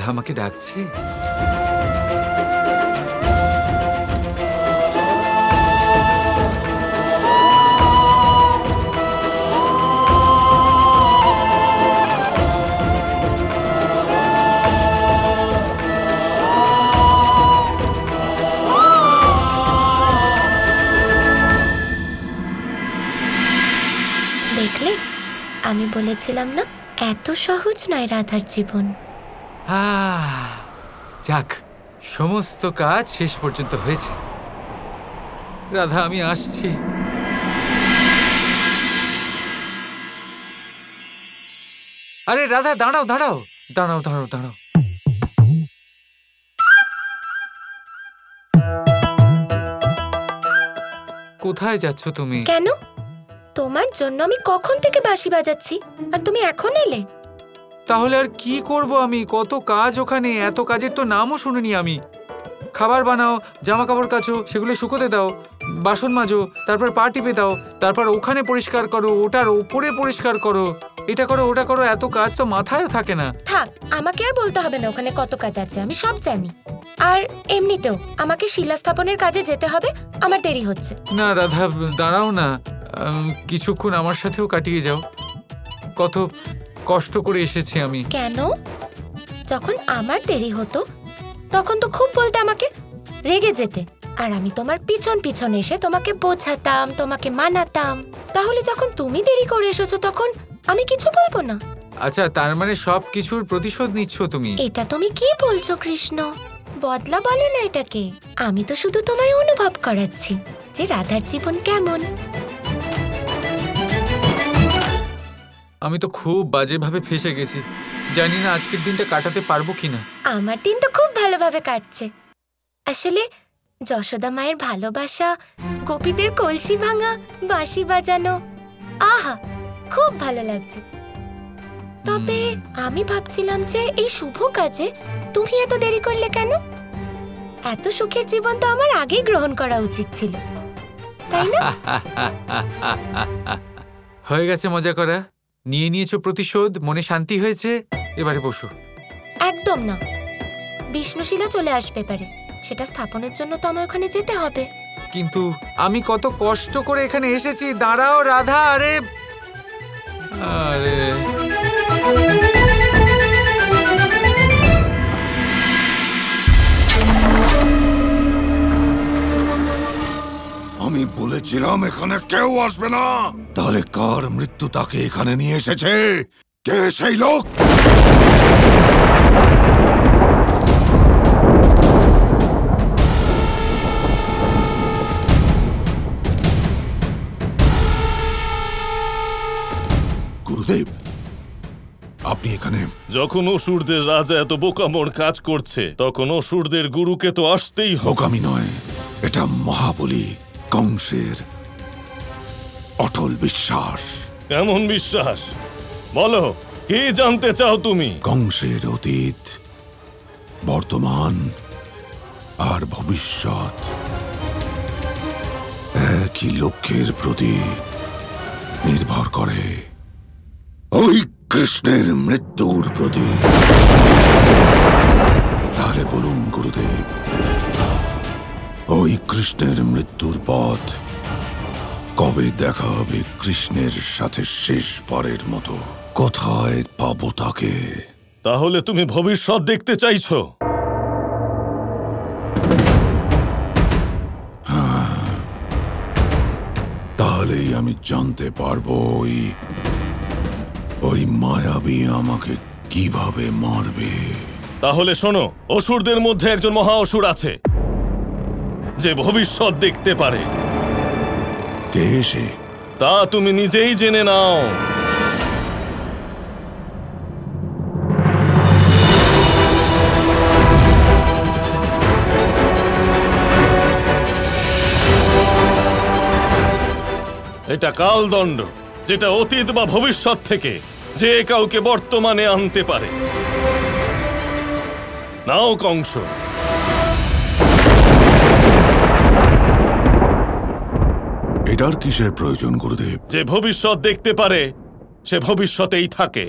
রাধা আমাকে ডাকছে। দেখলে, আমি বলেছিলাম না এত সহজ নয় রাধার জীবন। যাক, সমস্ত কাজ শেষ পর্যন্ত হয়েছে। রাধা, আমি আসছি। আরে রাধা, দাঁড়াও দাঁড়াও দাঁড়াও দাঁড়াও দাঁড়াও। কোথায় যাচ্ছ তুমি? কেন? তোমার জন্য আমি কখন থেকে বাঁশি বাজাচ্ছি, আর তুমি এখন এলে? তাহলে আর কি করব আমি? কত কাজ ওখানে, এত কাজের তো নামও শুনিনি আমি। খাবার বানাও, জামা কাপড় কাচো, সেগুলো শুকোতে দাও, বাসন মাজো, তারপর পা টিপে দাও, তারপর ওখানে পরিষ্কার করো, ওটার ওপরে পরিষ্কার করো, এটা করো ওটা করো, এত কাজ তো মাথায়ও থাকে না। থাক, আমাকে আর বলতে হবে না ওখানে কত কাজ আছে, আমি সব জানি। আর এমনিতেও আমাকে শিলা স্থাপনের কাজে যেতে হবে, আমার দেরি হচ্ছে। না রাধা, দাঁড়াও না, কিছুক্ষণ আমার সাথেও কাটিয়ে যাও। কত কষ্ট করে এসেছি আমি। কেন? যখন আমার দেরি হতো তখন তো খুব বলতে, আমাকে রেগে যেতে, আর আমি তোমার পিছন পিছন এসে তোমাকে বোঝাতাম, তোমাকে মানাতাম। তাহলে যখন তুমি দেরি করে এসেছো তখন আমি কিছু বলবো না? আচ্ছা, তার মানে সব কিছুর প্রতিশোধ নিচ্ছ তুমি? এটা তুমি কি বলছো কৃষ্ণ? বদলা বলে না এটাকে। আমি তো শুধু তোমায় অনুভব করাচ্ছি যে রাধার জীবন কেমন। আমি তো খুব বাজেভাবে ফেঁসে গেছি, জানি না আজকের দিনটা কাটাতে পারবো কিনা। আমার দিন তো খুব ভালোভাবে কাটছে। আসলে যশোদা মায়ের ভালোবাসা, গোপীদের কলসি ভাঙা, বাঁশি বাজানো, আহা খুব ভালো লাগছে। তবে আমি ভাবছিলাম যে এই শুভ কাজে তুমি এত দেরি করলে কেন? এত সুখের জীবন তো আমার আগেই গ্রহণ করা উচিত ছিল, তাই না? হয়ে গেছে মজা করা, নিয়ে নিয়েছো প্রতিশোধ, মনে শান্তি হয়েছে, এবারে বসো। একদম না, বিষ্ণুশিলা চলে আসবে পারে, সেটা স্থাপনের জন্য তো আমার ওখানে যেতে হবে। কিন্তু আমি কত কষ্ট করে এখানে এসেছি। দাঁড়াও রাধা, আরে আরে আমি বলেছিলাম এখানে কেউ আসবে না। তাহলে কার মৃত্যু তাকে এখানে নিয়ে এসেছে? কে সেই লোক? গুরুদেব, আপনি এখানে? যখন অসুরদের রাজা এত বোকামোর কাজ করছে, তখন অসুরদের গুরুকে তো আসতেই হবে। বোকামি নয়, এটা মহাবলী কংসের অটল বিশ্বাস। কেমন বিশ্বাস? বলো, কি জানতে চাও তুমি? কংসের অতীত, বর্তমান আর ভবিষ্যৎ একই লক্ষ্যের প্রতি নির্ভর করে, ওই কৃষ্ণের মৃত্যুর প্রতি। তাহলে বলুন গুরুদেব, ওই কৃষ্ণের মৃত্যুর পথ কবে দেখা হবে কৃষ্ণের সাথে শেষবারের মতো? কোথায় পাবো তাকে? তাহলে তুমি ভবিষ্যৎ দেখতে চাইছো? হ্যাঁ, তাহলেই আমি জানতে পারবো ওই মায়াবী আমাকে কিভাবে মারবে। তাহলে শোনো, অসুরদের মধ্যে একজন মহা অসুর আছে যে ভবিষ্যৎ দেখতে পারে। কে সে? তা তুমি নিজেই জেনে নাও। এটা কালদণ্ড, যেটা অতীত বা ভবিষ্যৎ থেকে যে কাউকে বর্তমানে আনতে পারে। নাও কংস। এটার কিসের প্রয়োজন গুরুদেব? যে ভবিষ্যৎ দেখতে পারে সে ভবিষ্যতেই থাকে।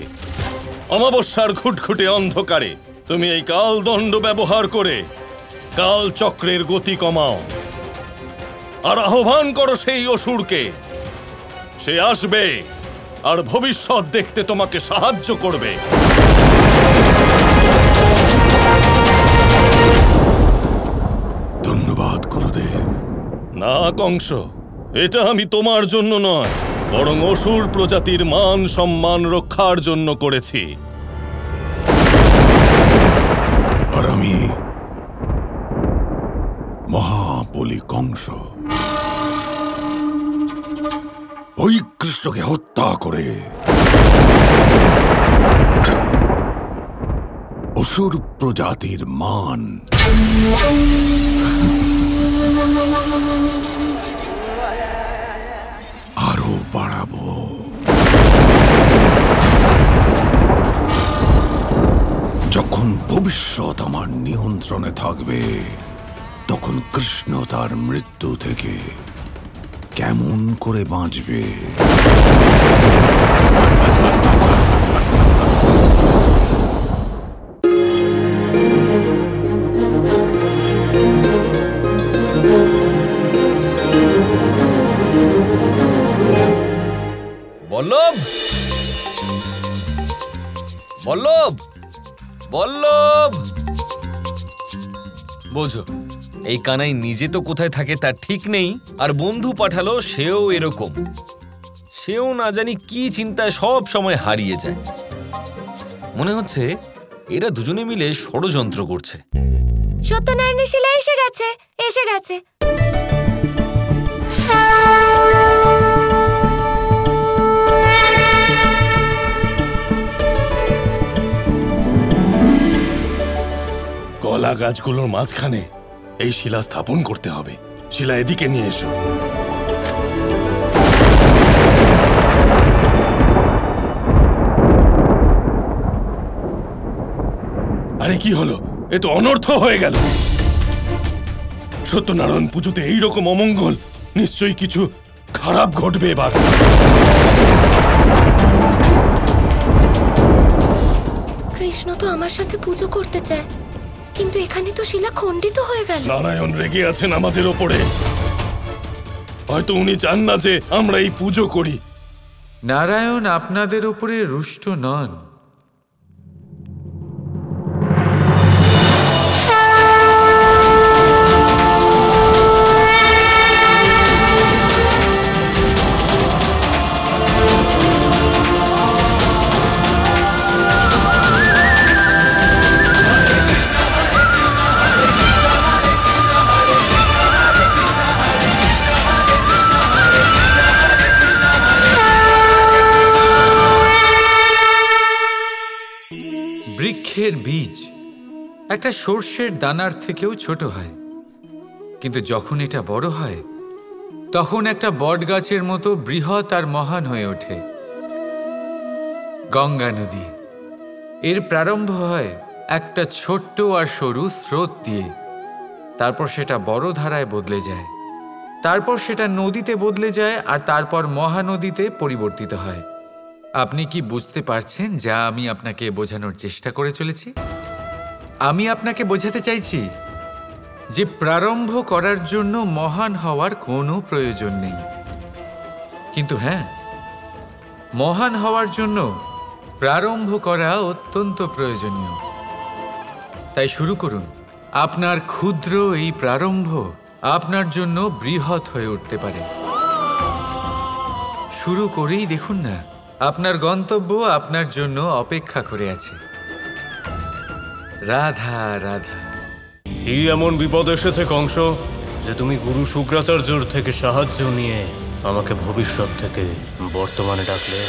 অমাবস্যার ঘুটঘুটে অন্ধকারে তুমি এই কালদণ্ড ব্যবহার করে কাল চক্রের গতি কমাও আর আহ্বান করো সেই অসুরকে। সে আসবে আর ভবিষ্যৎ দেখতে তোমাকে সাহায্য করবে। ধন্যবাদ গুরুদেব। না কংস, এটা আমি তোমার জন্য নয়, বরং অসুর প্রজাতির মান সম্মান রক্ষার জন্য করেছি। আর আমি মহাবলী কংস ওই কৃষ্ণকে হত্যা করে অসুর প্রজাতির মান আরো বাড়াবো। যখন ভবিষ্যৎ আমার নিয়ন্ত্রণে থাকবে, তখন কৃষ্ণ তার মৃত্যু থেকে কেমন করে বাঁচবে? বল্লভ, বল্লভ, বল্লভ। বোঝো, এই কানাই নিজে তো কোথায় থাকে তার ঠিক নেই, আর বন্ধু পাঠালো সেও এরকম। সেও না জানি কি চিন্তায় সব সময় হারিয়ে যায়। মনে হচ্ছে এরা দুজনে মিলে ষড়যন্ত্র করছে। সত্যনারায়ণের শিলা এসে গেছে, এসে গেছে। কলা গাছগুলোর মাঝখানে এই শিলা স্থাপন করতে হবে। শিলা এদিকে নিয়ে এসো। আরে কি হলো? এ তো অনর্থ হয়ে গেল। সত্যনারায়ণ পুজোতে এইরকম অমঙ্গল, নিশ্চয়ই কিছু খারাপ ঘটবে এবার। কৃষ্ণ তো আমার সাথে পুজো করতে চায়, কিন্তু এখানে তো শিলা খণ্ডিত হয়ে গেল। নারায়ণ রেগে আছেন আমাদের ওপরে। হয়তো উনি চান না যে আমরা এই পুজো করি। নারায়ণ আপনাদের উপরে রুষ্ট নন। বৃক্ষের বীজ একটা সর্ষের দানার থেকেও ছোট হয়, কিন্তু যখন এটা বড় হয় তখন একটা বট গাছের মতো বৃহৎ আর মহান হয়ে ওঠে। গঙ্গা নদী, এর প্রারম্ভ হয় একটা ছোট্ট আর সরু স্রোত দিয়ে, তারপর সেটা বড় ধারায় বদলে যায়, তারপর সেটা নদীতে বদলে যায়, আর তারপর মহানদীতে পরিবর্তিত হয়। আপনি কি বুঝতে পারছেন যা আমি আপনাকে বোঝানোর চেষ্টা করে চলেছি? আমি আপনাকে বোঝাতে চাইছি যে প্রারম্ভ করার জন্য মহান হওয়ার কোনো প্রয়োজন নেই, কিন্তু হ্যাঁ, মহান হওয়ার জন্য প্রারম্ভ করা অত্যন্ত প্রয়োজনীয়। তাই শুরু করুন। আপনার ক্ষুদ্র এই প্রারম্ভ আপনার জন্য বৃহৎ হয়ে উঠতে পারে। শুরু করেই দেখুন না, আপনার গন্তব্য আপনার জন্য অপেক্ষা করে আছে। রাধা রাধা। কি এমন বিপদ এসেছে কংস যে তুমি গুরু শুক্রাচার্যর থেকে সাহায্য নিয়ে আমাকে ভবিষ্যৎ থেকে বর্তমানে ডাকলে?